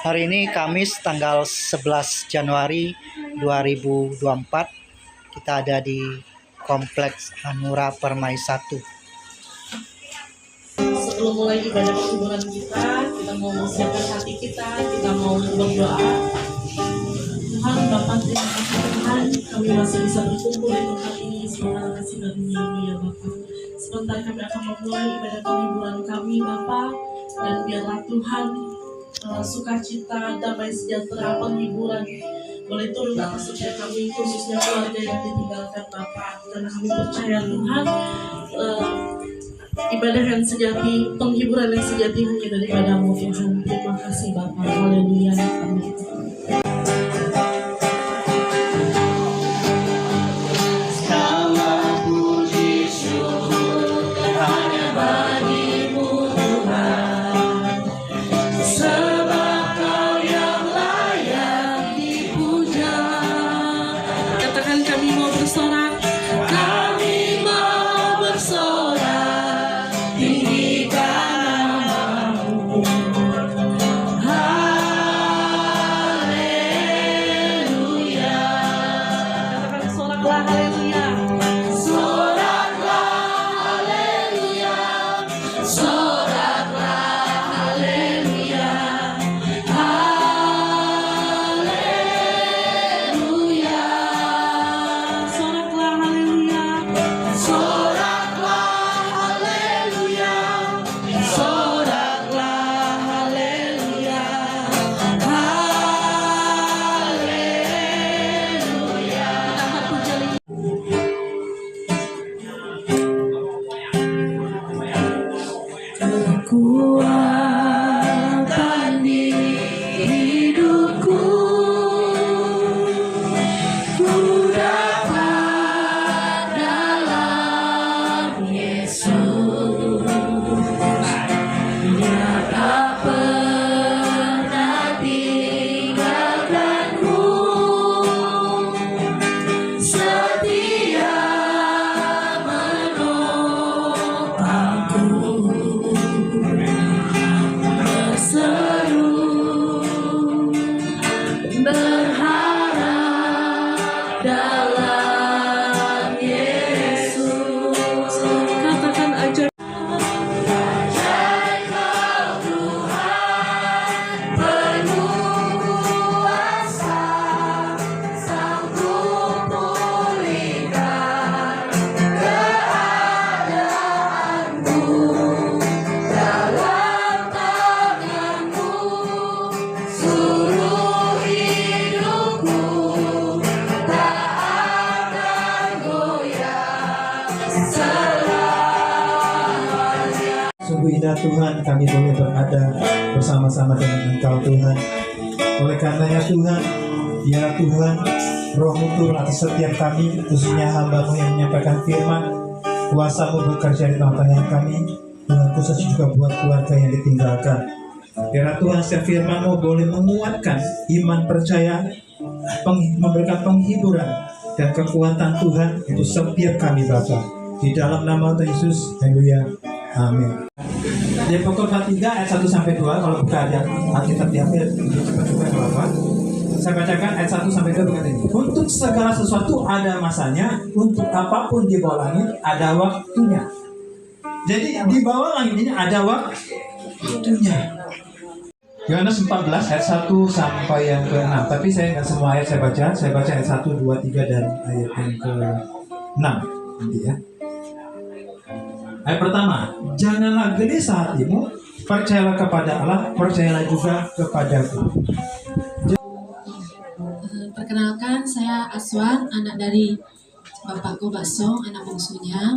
Hari ini Kamis tanggal 11 Januari 2024. Kita ada di Kompleks Hanura Permai 1. Sebelum mulai ibadah perkuburan kita mau mempersiapkan hati kita mau berdoa. Tuhan Bapa, terima kasih Tuhan, kami masih bisa berkumpul di tempat ini. Semoga kasih karunia-Mu ya Bapa. Sebentar kami akan memulai ibadah perkuburan kami Bapa, dan biarlah Tuhan sukacita, damai sejahtera, penghiburan boleh turun atas setiap kami, khususnya keluarga yang ditinggalkan Bapa. Karena kami percaya Tuhan, ibadah yang sejati, penghiburan yang sejati hanya daripada-Mu Tuhan. Terima kasih Bapa. Haleluya. Amin. Sungguh indah Tuhan, kami boleh berada bersama-sama dengan Engkau Tuhan. Oleh karenanya Tuhan, biar Tuhan Roh-Mu turun atas setiap kami, khususnya hamba-Mu yang menyampaikan firman. Kuasa-Mu bekerja di tengah-tengah kami, Tuhan, khusus juga buat keluarga yang ditinggalkan. Biar Tuhan setiap firman-Mu boleh menguatkan iman percaya, memberikan penghiburan dan kekuatan Tuhan untuk setiap kami Bapa. Di dalam nama Tuhan Yesus, haleluya. Amin. Di Pokok 3 ayat 1 sampai 2, kalau buka ada Alkitab diambil cepat juga Bapak. Saya bacakan ayat 1 sampai 2 berkata ini. Untuk segala sesuatu ada masanya, untuk apapun di bawah langit ada waktunya. Jadi di bawah langit ini ada waktunya. Yohanes 14 ayat 1 sampai yang ke-6. Tapi saya nggak semua ayat saya baca ayat 1, 2, 3 dan ayat yang ke-6 nanti ya. Ayat pertama, janganlah gelisah hatimu, percayalah kepada Allah, percayalah juga kepadaku. Perkenalkan, saya Aswan, anak dari Bapakku Bakso, anak bungsunya.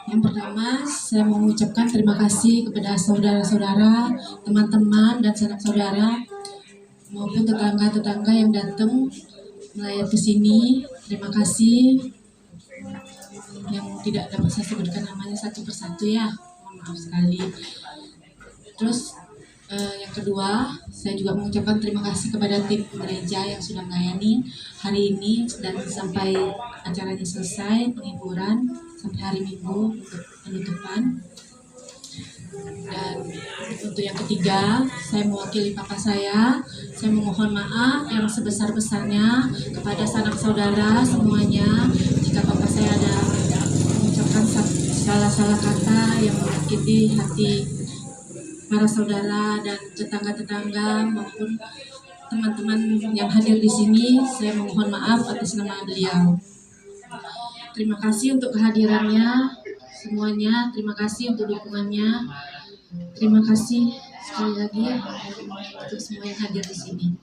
Yang pertama, saya mau mengucapkan terima kasih kepada saudara-saudara, teman-teman, dan sanak saudara, maupun tetangga-tetangga yang datang melayat ke sini. Terima kasih. Yang tidak dapat saya sebutkan namanya satu persatu ya, mohon maaf sekali. Terus yang kedua, saya juga mengucapkan terima kasih kepada tim gereja yang sudah melayani hari ini dan sampai acaranya selesai, penghiburan sampai hari Minggu untuk penutupan. Dan untuk yang ketiga, saya mewakili papa saya memohon maaf yang sebesar-besarnya kepada sanak saudara semuanya jika papa saya ada mengucapkan salah-salah kata yang menyakiti hati para saudara dan tetangga-tetangga maupun teman-teman yang hadir di sini. Saya memohon maaf atas nama beliau. Terima kasih untuk kehadirannya semuanya, terima kasih untuk dukungannya. Terima kasih sekali lagi untuk semua yang hadir di sini.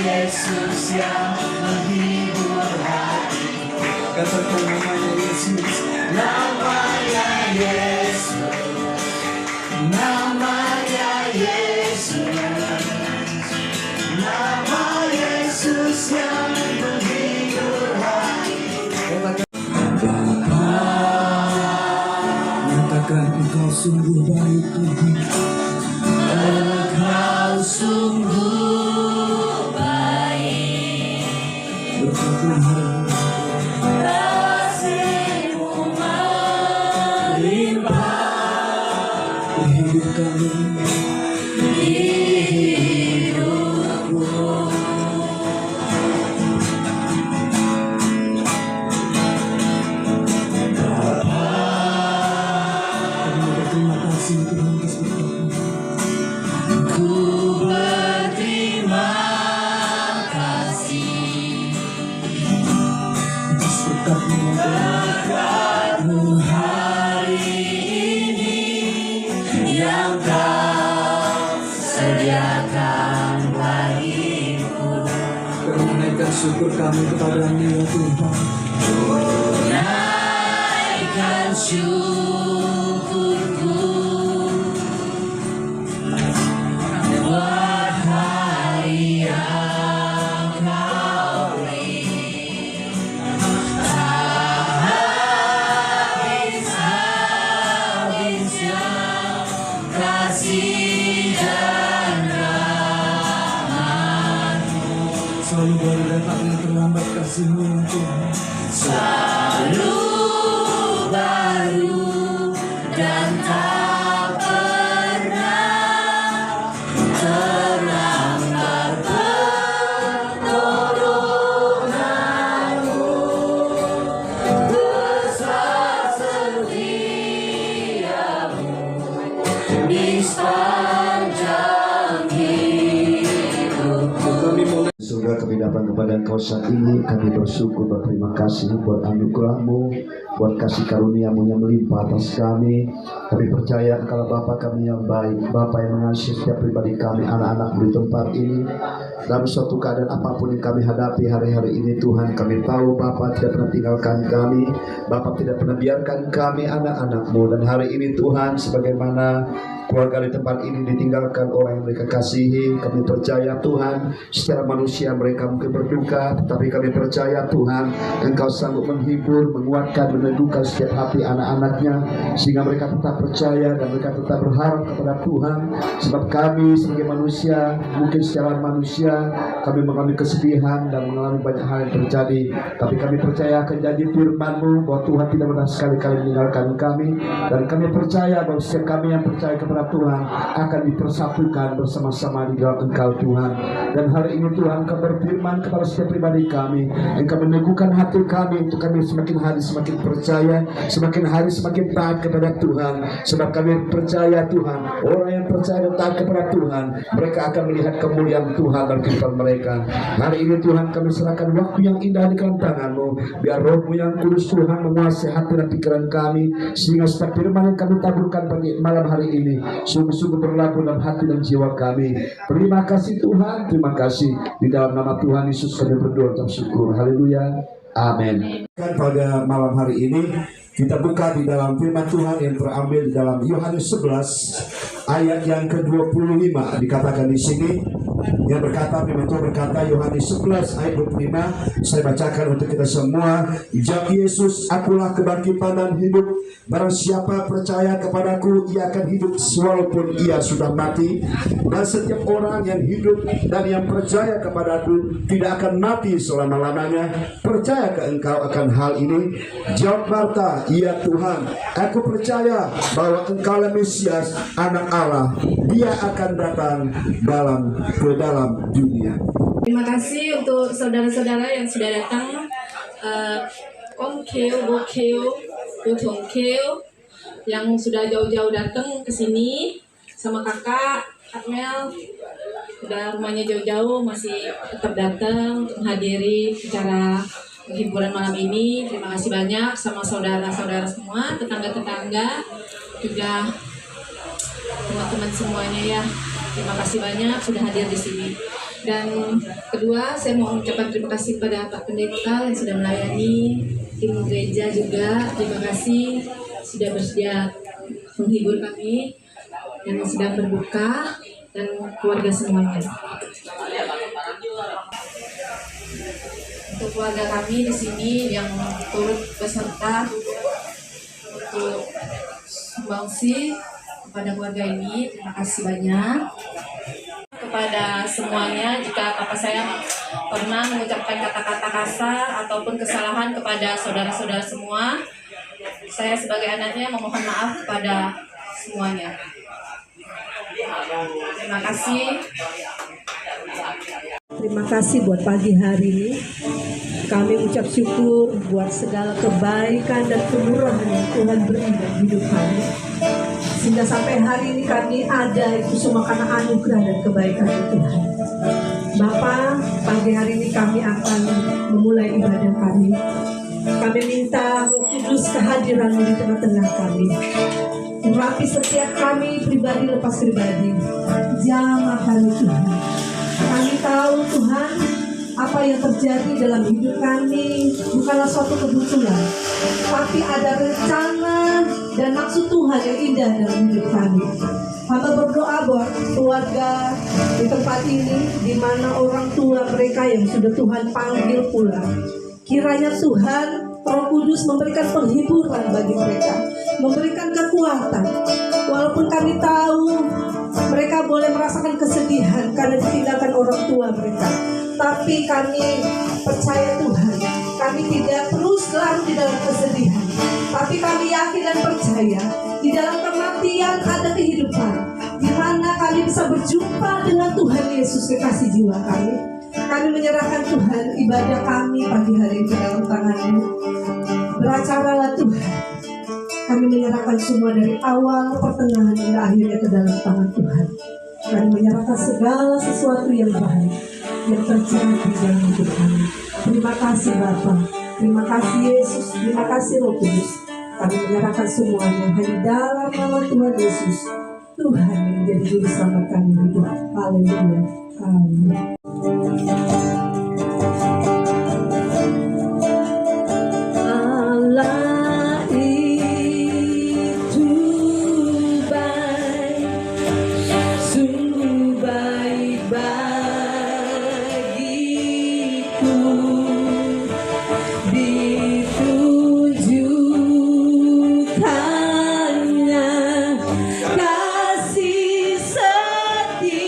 Yesus yang menghibur hati. Katakan namanya Yesus. Namanya Yesus. Namanya Yesus. Nama Yesus yang menghibur hati. Katakan engkau sungguh baik Tuhan. Engkau sungguh kasih-Mu melimpah di hidup kami, di hidupku. Bapa, kami berterima kasih Tuhan atas berkat-Mu. Ku berterima berkat-Mu hari ini yang Kau sediakan bagiku. Kami menaikkan syukur kami kepada-Mu ya Tuhan. Menaikkan syukurku buat hari yang Kau beri. Kasih dan rahmat-Mu selalu baru datang yang terlambat kasih-Mu ya Tuhan. Selalu baru dan tak pernah terlambat pertolongan-Mu. Besar setia-Mu di sepanjang hidupku. Surga kami datang kepada Engkau saat ini. Kami bersyukur, berterima kasih buat anugerah-Mu, buat kasih karunia-Mu yang melimpah atas kami. Kami percaya Engkau Bapa kami yang baik, Bapa yang mengasihi setiap pribadi kami, anak-anak di tempat ini. Dalam suatu keadaan apapun yang kami hadapi hari-hari ini, Tuhan, kami tahu Bapa tidak pernah tinggalkan kami, Bapa tidak pernah biarkan kami anak-anak-Mu. Dan hari ini Tuhan, sebagaimana keluarga di tempat ini ditinggalkan orang yang mereka kasihi, kami percaya Tuhan, secara manusia mereka mungkin berduka, tetapi kami percaya Tuhan, Engkau sanggup menghibur, menguatkan, meneguhkan setiap hati anak-anaknya, sehingga mereka tetap percaya dan mereka tetap berharap kepada Tuhan. Sebab kami sebagai manusia, mungkin secara manusia kami mengalami kesedihan dan mengalami banyak hal yang terjadi, tapi kami percaya akan janji firman-Mu bahwa Tuhan tidak pernah sekali-kali meninggalkan kami, dan kami percaya bahwa setiap kami yang percaya kepada Tuhan akan dipersatukan bersama-sama di dalam Engkau Tuhan. Dan hari ini Tuhan, Engkau berfirman kepada setiap pribadi kami, Engkau meneguhkan hati kami untuk kami semakin hari semakin percaya, semakin hari semakin taat kepada Tuhan. Sebab kami percaya Tuhan, orang yang percaya dan taat kepada Tuhan, mereka akan melihat kemuliaan Tuhan dalam kehidupan mereka. Hari ini Tuhan, kami serahkan waktu yang indah di dalam tangan-Mu. Biar Roh-Mu yang kudus Tuhan menguasai hati dan pikiran kami, sehingga setiap firman yang kami taburkan pada malam hari ini sungguh-sungguh berlaku dalam hati dan jiwa kami. Terima kasih Tuhan, terima kasih. Di dalam nama Tuhan Yesus kami berdoa dan syukur. Haleluya. Amin. Pada malam hari ini kita buka di dalam firman Tuhan yang terambil di dalam Yohanes 11 ayat yang ke-25. Dikatakan di sini yang berkata, firman Tuhan berkata, Yohanes 11 ayat 25, saya bacakan untuk kita semua. Jawab Yesus, akulah kebangkitan dan hidup. Barang siapa percaya kepadaku, ia akan hidup walaupun ia sudah mati. Dan setiap orang yang hidup dan yang percaya kepadaku tidak akan mati selama-lamanya. Percayakah engkau akan hal ini? Jawab Marta, iya Tuhan, aku percaya bahwa engkau adalah Mesias, anak Allah. Dia akan datang ke dalam dunia. Terima kasih untuk saudara-saudara yang sudah datang. Om Keo, Bo Keo, Butong Keo, yang sudah jauh-jauh datang ke sini sama kakak, Kak Mel. Udah rumahnya jauh-jauh masih tetap datang untuk menghadiri acara hiburan malam ini. Terima kasih banyak sama saudara-saudara semua, tetangga-tetangga, juga teman-teman semuanya ya. Terima kasih banyak sudah hadir di sini. Dan kedua, saya mau mengucapkan terima kasih kepada Pak Pendeta yang sudah melayani, tim gereja juga. Terima kasih sudah bersedia menghibur kami yang sedang berbuka, dan keluarga semuanya. Untuk keluarga kami di sini yang turut beserta untuk sumbangsi kepada keluarga ini, terima kasih banyak. Kepada semuanya, jika Papa saya pernah mengucapkan kata-kata kasar ataupun kesalahan kepada saudara-saudara semua, saya sebagai anaknya memohon maaf kepada semuanya. Terima kasih. Terima kasih buat pagi hari ini. Kami ucap syukur buat segala kebaikan dan kemurahan yang Tuhan beri dalam hidup kami. Sehingga sampai hari ini kami ada itu semua karena anugerah dan kebaikan Tuhan. Bapa, pagi hari ini kami akan memulai ibadah kami. Kami minta Roh Kudus kehadiran-Mu di tengah-tengah kami. Urapi setiap kami pribadi lepas pribadi. Jamah kami Tuhan. Kami tahu Tuhan, apa yang terjadi dalam hidup kami bukanlah suatu kebetulan, tapi ada rencana dan maksud Tuhan yang indah dalam hidup kami. Hamba berdoa buat keluarga di tempat ini, di mana orang tua mereka yang sudah Tuhan panggil pulang. Kiranya Tuhan, Roh Kudus memberikan penghiburan bagi mereka, memberikan kekuatan. Walaupun kami tahu mereka boleh merasakan kesedihan karena ditinggalkan orang tua mereka, tapi kami percaya Tuhan, kami tidak terus larut di dalam kesedihan, tapi kami yakin dan percaya di dalam kematian ada kehidupan, di mana kami bisa berjumpa dengan Tuhan Yesus kekasih jiwa kami. Kami menyerahkan Tuhan ibadah kami pagi hari ini dalam tangan-Mu. Beracaralah Tuhan. Kami menyerahkan semua dari awal, pertengahan, hingga akhirnya ke dalam tangan Tuhan. Kami menyerahkan segala sesuatu yang baik yang terjadi dalam hidup kami. Terima kasih Bapa, terima kasih Yesus, terima kasih Roh Kudus. Kami menyerahkan semuanya hanya dalam nama Tuhan Yesus, Tuhan yang menjadi juru selamat kami hidup. Haleluya. Amin. Kasih setianya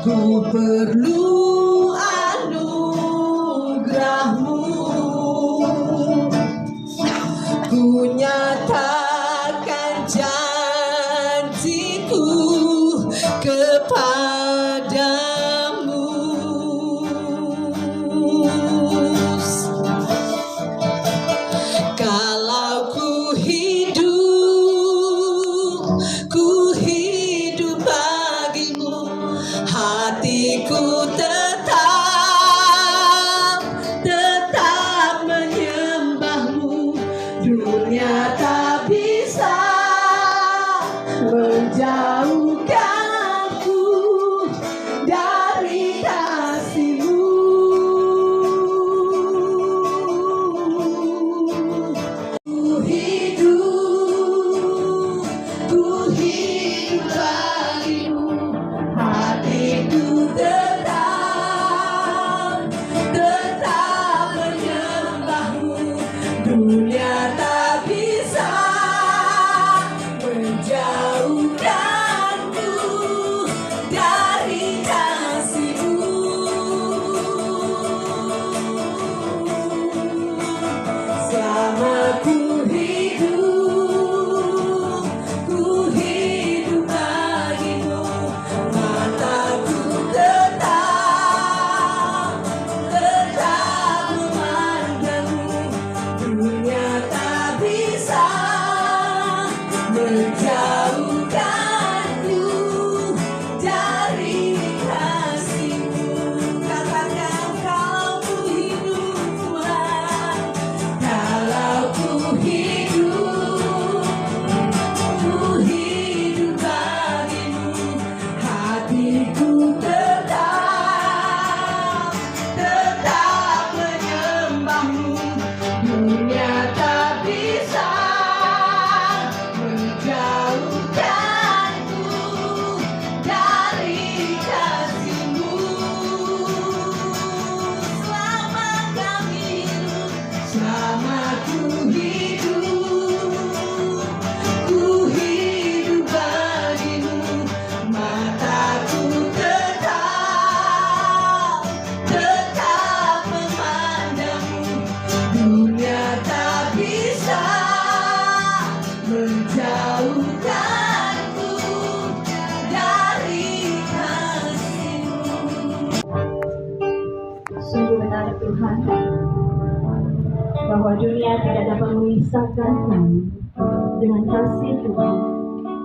Ku perlu anugerah-Mu, ku nyatakan janjiku kepadamu. Kalau ku hidup bagimu, hatiku tetap menyembah-Mu. Dunia tak bisa menjauhkanku dari kasih-Mu. Ku hidup bagimu, hatiku tetap menyembah-Mu. Dunia tak bisa menjauhkanku dari kasih-Mu. Selama ku hidup bagimu, mataku tetap memandang-Mu. Dunia tak bisa menjauhkanku dari kasih-Mu. Katakan kalau ku hidup, Tuhan, kalau ku hidup bagimu, hatiku tetap menyembah-Mu. Dunia tak bisa menjauhkanku dari kasih-Mu. Selama ku hidup bagimu, mataku tetap memandang-Mu. Dunia tak bisa menjauhkanku dari kasih-Mu. Sungguh benar Tuhan, bahwa dunia tidak dapat memisahkan kami dengan kasih Tuhan.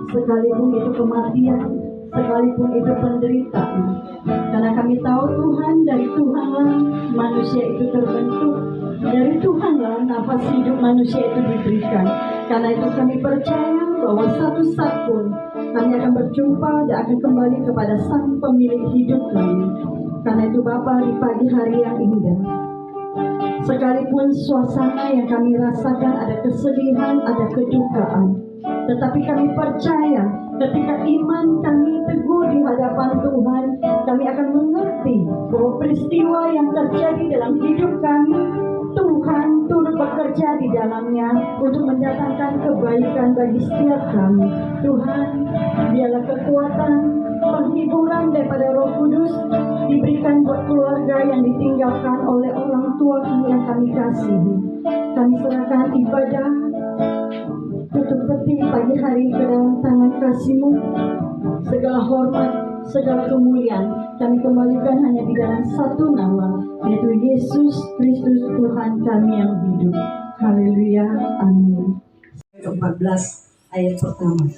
Sekalipun itu kematian, sekalipun itu penderitaan. Karena kami tahu Tuhan, dari Tuhanlah manusia itu terbentuk, dari Tuhanlah nafas hidup manusia itu diberikan. Karena itu kami percaya bahwa satu saat pun kami akan berjumpa dan akan kembali kepada Sang Pemilik hidup kami. Karena itu Bapa, di pagi hari yang indah, sekalipun suasana yang kami rasakan ada kesedihan, ada kedukaan, tetapi kami percaya ketika iman kami teguh di hadapan Tuhan, kami akan mengerti bahwa peristiwa yang terjadi dalam hidup kami, Tuhan turut bekerja di dalamnya untuk mendatangkan kebaikan bagi setiap kami. Tuhan, biarlah kekuatan, penghiburan daripada Roh Kudus diberikan buat keluarga yang ditinggalkan oleh orang tua kami yang kami kasihi. Kami serahkan ibadah tutup peti pagi hari ke dalam tangan kasih-Mu. Segala hormat, segala kemuliaan kami kembalikan hanya di dalam satu nama, yaitu Yesus Kristus Tuhan kami yang hidup. Haleluya, amin. 14 ayat pertama.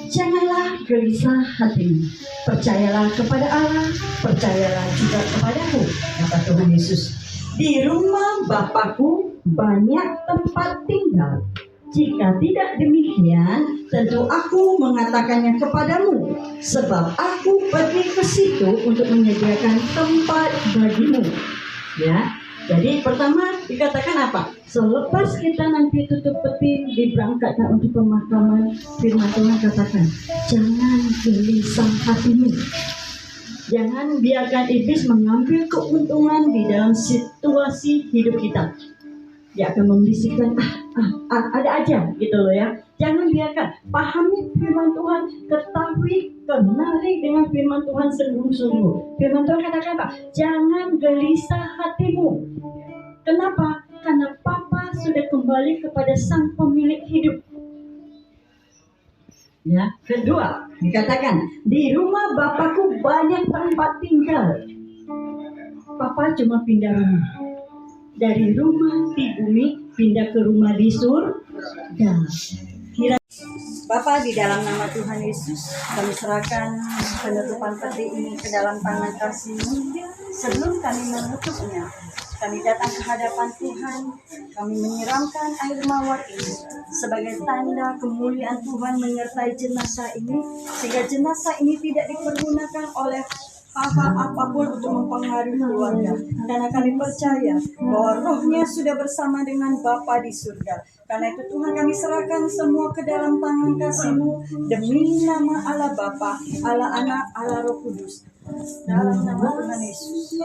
Janganlah gelisah hatimu, percayalah kepada Allah, percayalah juga kepadaku, kata Tuhan Yesus. Di rumah Bapakku banyak tempat tinggal. Jika tidak demikian, tentu aku mengatakannya kepadamu, sebab aku pergi ke situ untuk menyediakan tempat bagimu. Ya, jadi pertama dikatakan apa? Selepas kita nanti tutup peti, diberangkatkan untuk pemakaman, firman Tuhan katakan, jangan gelisah hatimu. Jangan biarkan iblis mengambil keuntungan di dalam situasi hidup kita. Dia akan membisikkan, ada aja gitu loh ya. Jangan biarkan, pahami firman Tuhan, ketahui, kenali dengan firman Tuhan sungguh-sungguh. Firman Tuhan katakan apa? Jangan gelisah hatimu. Kenapa? Karena Papa sudah kembali kepada Sang Pemilik hidup. Ya, kedua, dikatakan di rumah Bapakku banyak tempat tinggal. Papa cuma pindah rumah. Dari rumah di bumi pindah ke rumah di surga. Bapa, di dalam nama Tuhan Yesus, kami serahkan penutupan peti ini ke dalam tangan kasih-Mu. Sebelum kami menutupnya, kami datang ke hadapan Tuhan, kami menyiramkan air mawar ini sebagai tanda kemuliaan Tuhan menyertai jenazah ini, sehingga jenazah ini tidak dipergunakan oleh apapun untuk mempengaruhi keluarga. Karena kami percaya bahwa rohnya sudah bersama dengan Bapa di surga. Karena itu Tuhan, kami serahkan semua ke dalam tangan kasih-Mu demi nama Allah Bapa, Allah Anak, Allah Roh Kudus. Dalam nama Tuhan Yesus.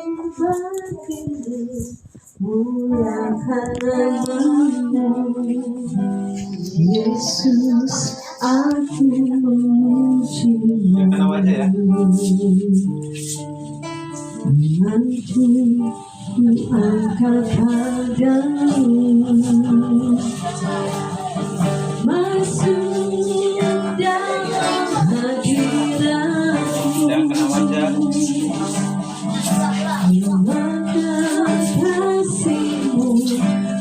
Yesus, aku memuji-Mu. Denganku ku angkat padamu, masuk dalam hadirat-Mu. Kasih-Mu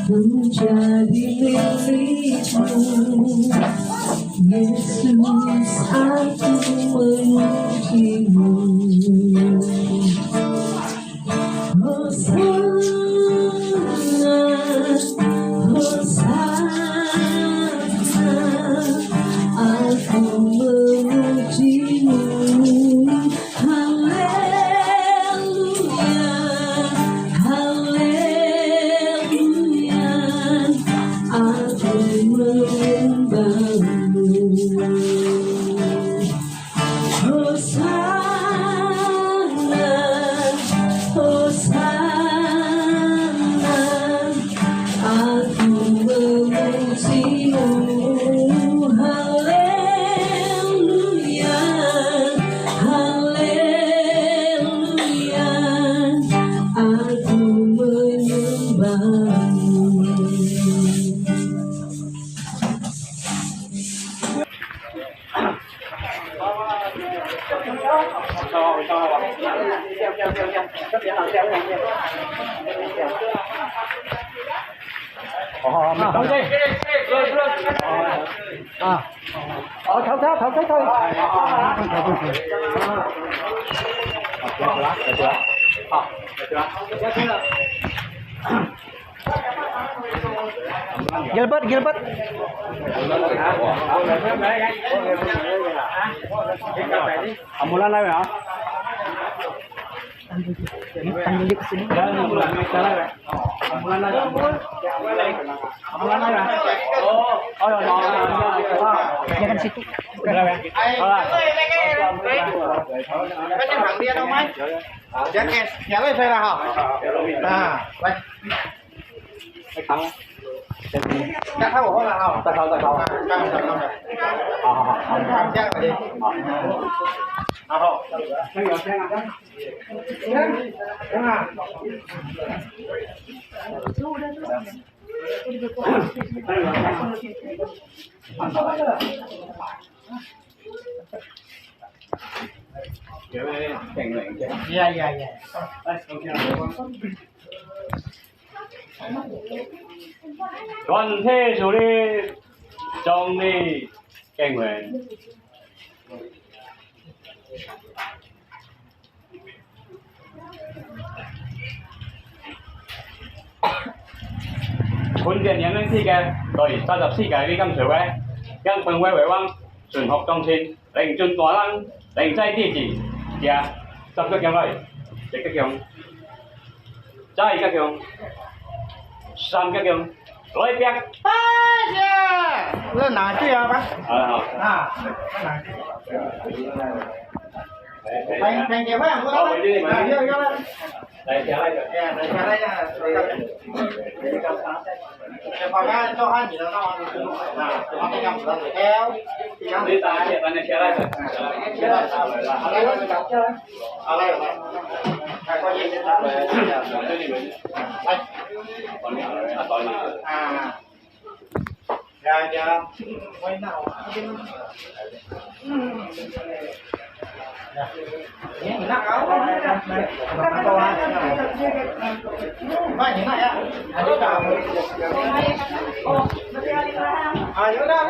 menjadi milik-Mu. Yesus, aku memuji-Mu. Hosana, Hosana, aku memuji-Mu. Haleluya, haleluya, aku menyembah-Mu. Hosana, Hosana, aku memuji-Mu. Haleluya, haleluya, aku menyembah-Mu. Gilbert, Gilbert. Amulan lah ya. Panggil ke sini. Amulan lah ya. Amulan lah ya. Oh ya, Jangan situ. Nyala saya lah. Nah, baik. Chắc tháo bộ là không? Tại sao? Cam. Chắc là đi. Không. Bây giờ xem nào. Đúng không? Dạ. đoàn thể chủ đi trong đi cảnh nguyện huấn luyện những cái cái rồi ta tập sĩ cái cam sửa cái cam phần quay về văng trường học trong xin đánh chân tỏa lăng đánh trái địa chỉ kìa tập các kiểu này để các kiểu trái các kiểu san các kiểu lôi bẹt Nó nặng chứ à bác? Thành cái bác, vô lên. Dari cara itu. Ya, dari caranya. Pokoknya Tuhan kita tahu itu. Nah, cuma pegang berat lekel. Ini tanya cara itu. Alay. Kalau yang kita ya, why now? Ini enak kau. Banyak enak ya. Ada kamu. Ayo dah.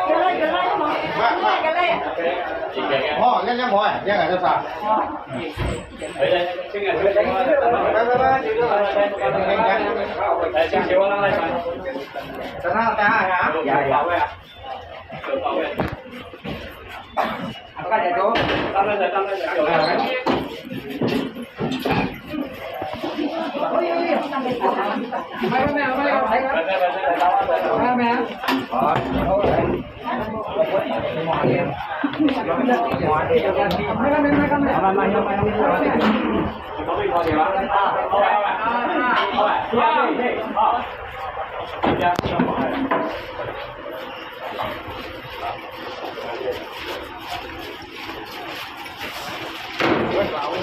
Oh, yang mau ya, yang ada sah. Tenang dah ya. Ya. Apa ya tuh? Tambah.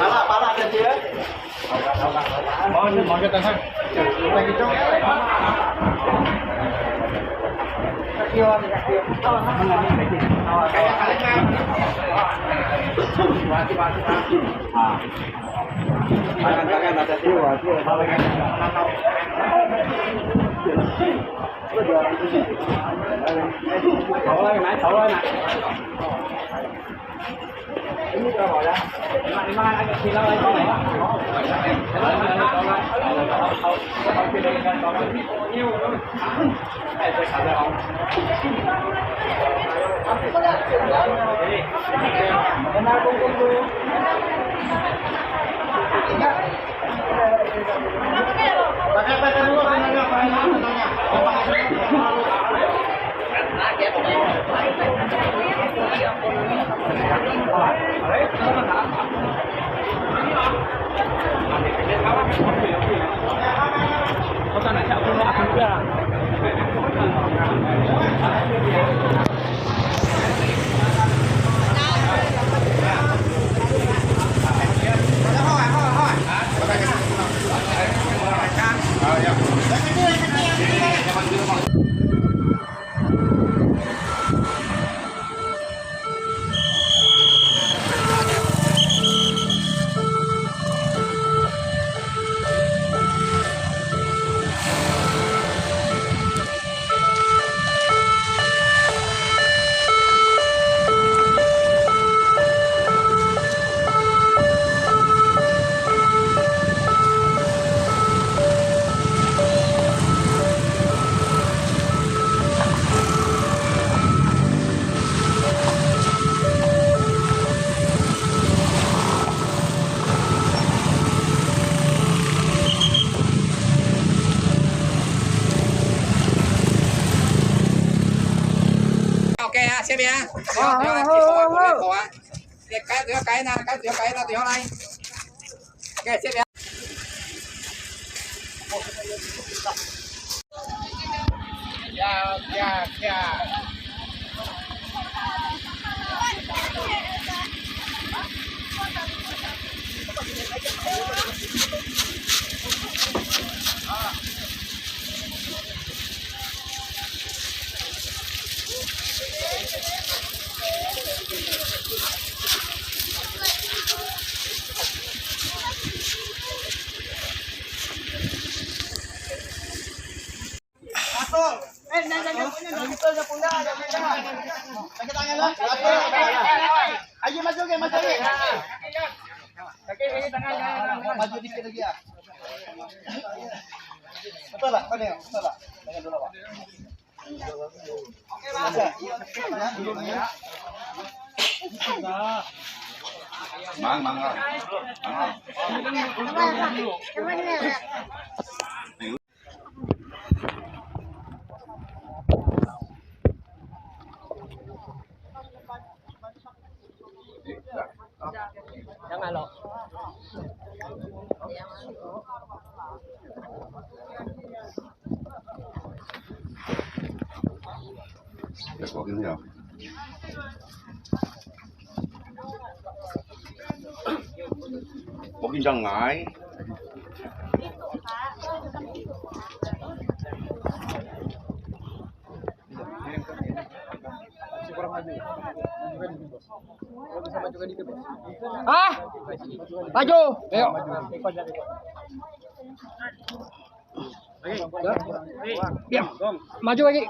Pala ada dia. Mau ke tangan. Lagi cok. Ini berapa ya? 5 agak silau lagi nih. Pakai dulu tenaga Ok ha, xếp nha. Cái nào này. Ok, xếp nha. Yeah. Ayo maju ke. Kaki tangan maju dikit lagi ya. Betul lah, betul lah. Tangan dulu, Pak. Oke, Jangan lo. có cái nào có cái răng ngái Ah, maju. Ayo. Diam. Maju lagi.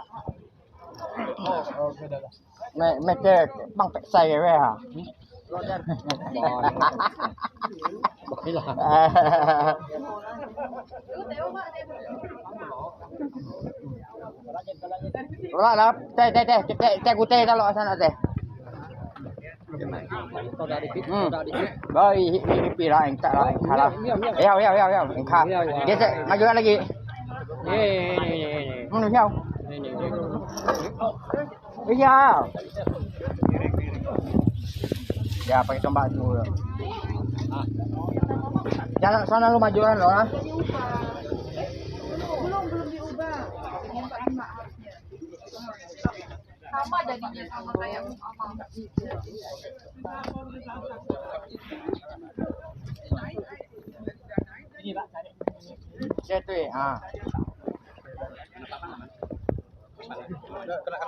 Mẹ kê bằng phải xài cái hả? Rồi là teh kuteh kalau sana teh. Baik, ini lah, enggak lah, kalah. Ya, enggak. Gesek, majukan lagi. Ini. Siapa? Iya. Ya, pakai tombak dulu. Jangan sana lu majukan lo, ah. Belum diubah. Mintain maafnya. Sama jadinya sama kayak amal. Situ ah.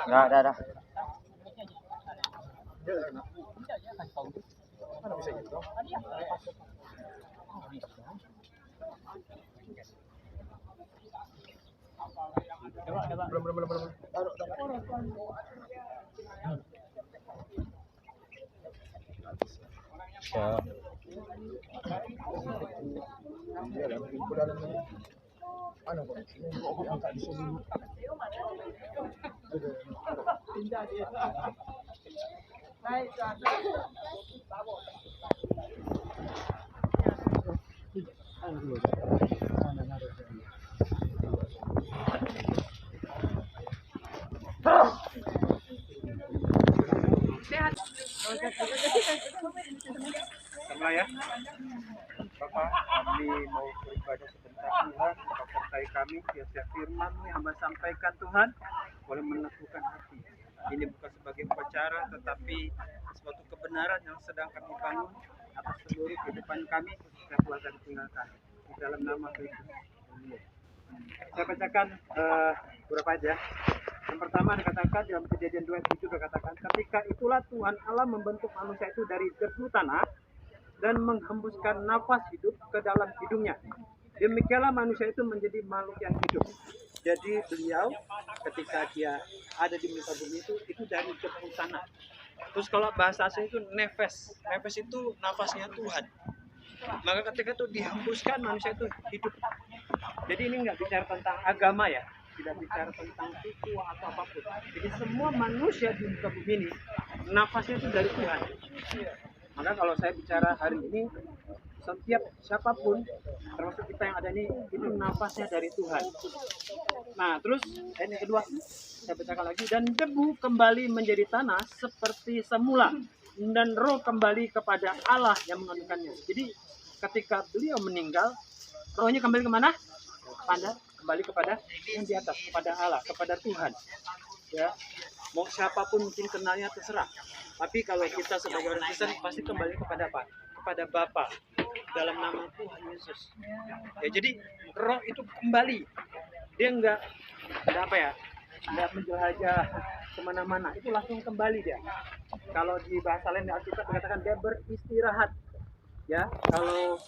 Dah. Belum. Sama ya, Bapak, kami mau beribadah sebentar Tuhan, Bapak sertai kami, tiap-tiap firman-Mu yang hamba sampaikan Tuhan, boleh meneguhkan hati. Ini bukan sebagai upacara, tetapi suatu kebenaran yang sedang kami bangun atas seluruh kehidupan kami, khususnya keluarga ditinggalkan. Di dalam nama Yesus. Saya bacakan beberapa aja. Yang pertama dikatakan dalam Kejadian 2:7 dikatakan, ketika itulah Tuhan Allah membentuk manusia itu dari debu tanah dan menghembuskan nafas hidup ke dalam hidungnya. Demikianlah manusia itu menjadi makhluk yang hidup. Jadi beliau ketika dia ada di muka bumi itu dari debu tanah. Terus kalau bahasa asing itu nefes. Nefes itu nafasnya Tuhan. Maka ketika itu dihembuskan manusia itu hidup. Jadi ini nggak bicara tentang agama ya. Tidak bicara tentang suku atau apapun. Jadi semua manusia di muka bumi ini nafasnya itu dari Tuhan. Maka kalau saya bicara hari ini, setiap siapapun, termasuk kita yang ada ini, itu nafasnya dari Tuhan. Nah, terus ini kedua, saya bacakan lagi. Dan debu kembali menjadi tanah seperti semula, dan roh kembali kepada Allah yang mengandungkannya. Jadi ketika beliau meninggal, rohnya kembali kemana? Kembali kepada yang di atas, kepada Allah, kepada Tuhan. Ya, mau siapapun mungkin kenalnya terserah. Tapi kalau kita sebagai orang Kristen pasti kembali kepada apa? Kepada Bapa dalam nama Tuhan Yesus. Ya, jadi roh itu kembali. Dia enggak apa ya? Enggak menjelajah kemana-mana. Itu langsung kembali dia. Kalau di bahasa lain Alkitab dikatakan dia beristirahat. Ya, kalau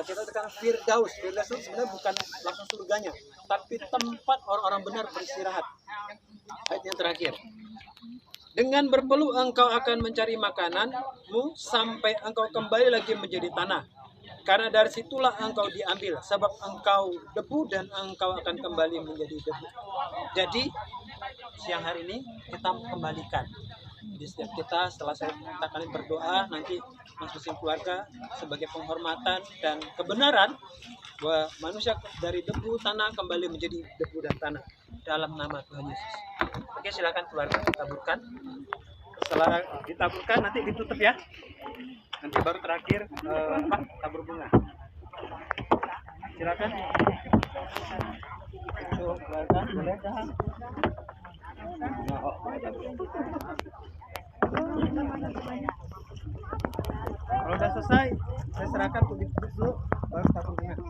kita katakan Firdaus itu sebenarnya bukan langsung surganya, tapi tempat orang-orang benar beristirahat. Ayat yang terakhir. Dengan berpeluh engkau akan mencari makananmu sampai engkau kembali lagi menjadi tanah. Karena dari situlah engkau diambil, sebab engkau debu dan engkau akan kembali menjadi debu. Jadi siang hari ini kita kembalikan. Di setiap kita setelah saya katakan berdoa nanti masing-masing keluarga sebagai penghormatan dan kebenaran bahwa manusia dari debu tanah kembali menjadi debu dan tanah dalam nama Tuhan Yesus. Oke, silakan keluarga ditaburkan. Setelah ditaburkan nanti ditutup ya. Nanti baru terakhir Pak tabur bunga. Silakan. Keluarga boleh dah. Kalau udah selesai, saya serahkan tulis dulu, baru tabur bunga.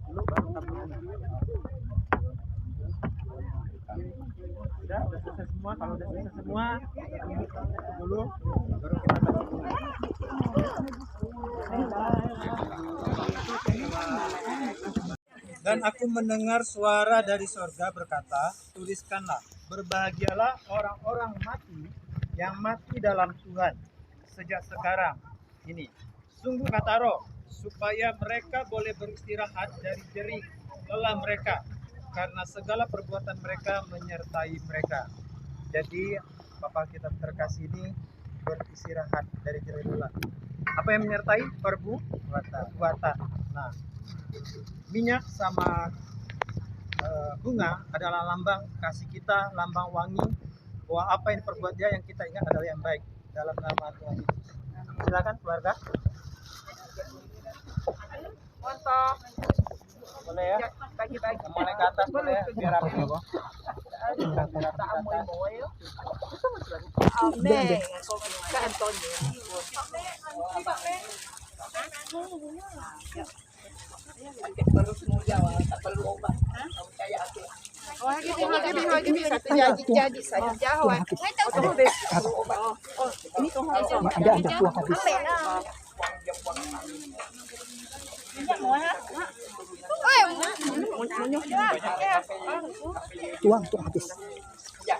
Dulu baru tabur bunga. Udah selesai semua. Kalau udah selesai semua, dulu baru kita tabur bunga. Dan aku mendengar suara dari sorga berkata, tuliskanlah, berbahagialah orang-orang mati yang mati dalam Tuhan sejak sekarang ini. Sungguh kata Roh, supaya mereka boleh beristirahat dari jerih lelah mereka, karena segala perbuatan mereka menyertai mereka. Jadi Bapak kita terkasih ini beristirahat dari jerih lelah. Apa yang menyertai? Perbuatan. Nah, minyak sama bunga adalah lambang kasih kita, lambang wangi bahwa apa yang diperbuat dia yang kita ingat adalah yang baik dalam nama Tuhan Yesus. Silakan keluarga. Untuk Boleh ya? bagi-bagi. Mulai ke atas boleh ya? Biar rapi ya, Bang. Amin. Kak Antonio. Perlu semua Jawa, tak perlu obat. Percaya aku. Lagi jadi saja Jawa. Ini tuh Ada tuang habis. Tuang habis. Ya,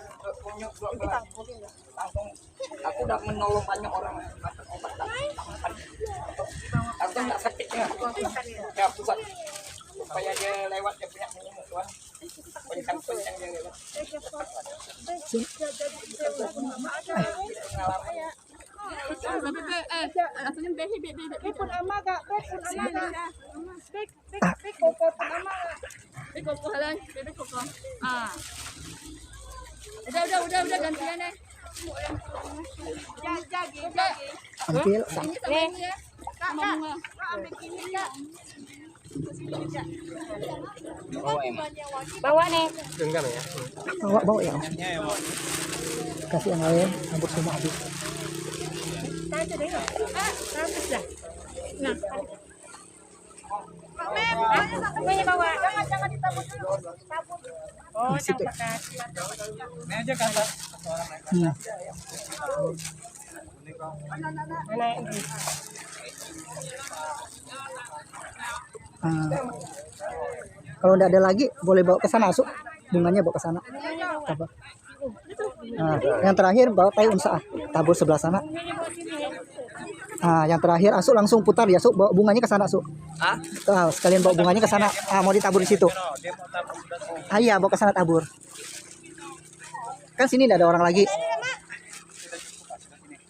aku udah menolong banyak orang obat. Aku nggak sakit ya. Ya, buat supaya dia lewat dia punya minyak Tuhan. Pencang dia lewat. Udah gantian deh. Ambil. Bawa nih. Bawa ya. Kasih yang lain, rambut semua habis. Nah. Mem, bawa. Jangan ditabur dulu. Tabur. Oh, situ. Ini aja kan, Pak. Kalau tidak ada lagi, boleh bawa ke sana, Asuk. Bunganya bawa ke sana. Tabur. Nah, yang terakhir bawa tai unsa, tabur sebelah sana. Yang terakhir Asuk langsung putar ya, Asuk, bawa bunganya ke sana, Asuk. Sekalian bawa bunganya ke sana. Mau ditabur di situ. Iya, bawa ke sana tabur. Kan sini tidak ada orang lagi.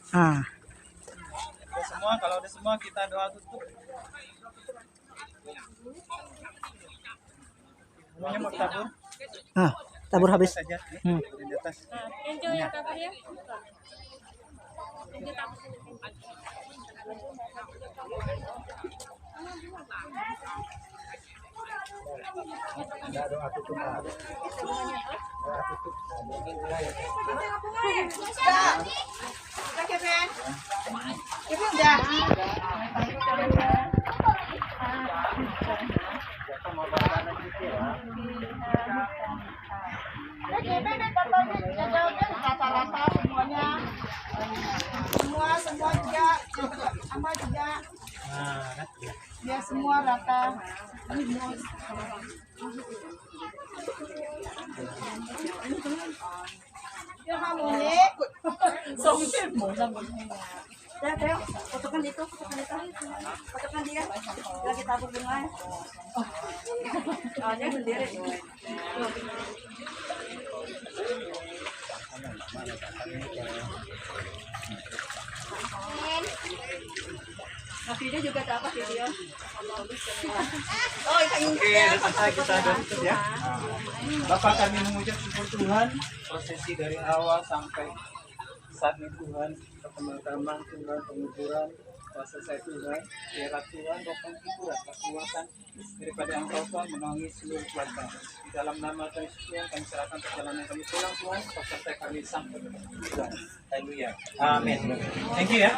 Udah semua, kalau udah semua kita doa tutup. Semuanya mau tabur? Tabur habis. Saja. Di atas. Yang tabur ya. Doa tutup. Rata-rata semuanya. Semua juga sama juga. Biar semua rata. Dia kamu nih. Fotokan itu, fotokan dia. Lagi tabur bunga. Dia berdiri. Video juga dapat video. Oh, Oke, selesai kita ada tutup ya. Bapak kami mengucap syukur Tuhan, prosesi dari awal sampai saat ini Tuhan, pertemuan Tuhan, pengukuran, kuasa saya Tuhan, biarlah Tuhan Bapa kuat kekuatan daripada Engkau Tuhan menaungi seluruh keluarga. Di dalam nama Tuhan Yesus Tuhan kami serahkan perjalanan kami pulang Tuhan, sampai kami sampai Tuhan. Haleluya. Amin. Thank you ya.